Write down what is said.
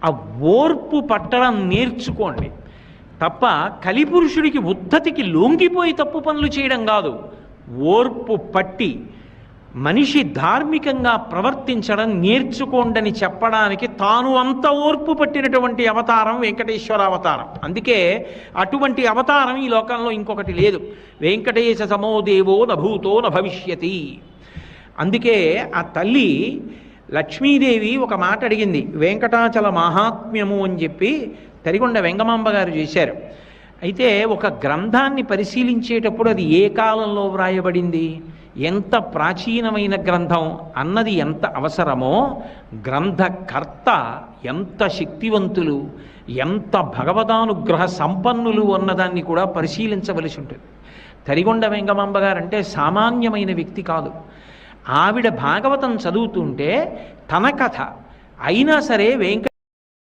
ఆ ఓర్పు పట్టడం నేర్చుకోండి తప్ప కలిపురుషుడికి ఉద్ధతికి లొంగిపోయి తప్పు పనులు చేయడం కాదు. ఓర్పు పట్టి మనిషి ధార్మికంగా ప్రవర్తించడం నేర్చుకోండని చెప్పడానికి తాను అంత ఓర్పు పట్టినటువంటి అవతారం వెంకటేశ్వర అవతారం. అందుకే అటువంటి అవతారం ఈ లోకంలో ఇంకొకటి లేదు. వెంకటేశ సమో దేవో నభూతో నభవిష్యతి. అందుకే ఆ తల్లి లక్ష్మీదేవి ఒక మాట అడిగింది. వెంకటాచల మహాత్మ్యము అని చెప్పి తరిగొండ వెంగమాంబ గారు చేశారు. అయితే ఒక గ్రంథాన్ని పరిశీలించేటప్పుడు అది ఏ కాలంలో వ్రాయబడింది, ఎంత ప్రాచీనమైన గ్రంథం అన్నది ఎంత అవసరమో, గ్రంథకర్త ఎంత శక్తివంతులు, ఎంత భగవదానుగ్రహ సంపన్నులు అన్నదాన్ని కూడా పరిశీలించవలసి ఉంటుంది. తరిగొండ వెంగమాంబ గారు అంటే సామాన్యమైన వ్యక్తి కాదు. ఆవిడ భాగవతం చదువుతుంటే తన కథ అయినా సరే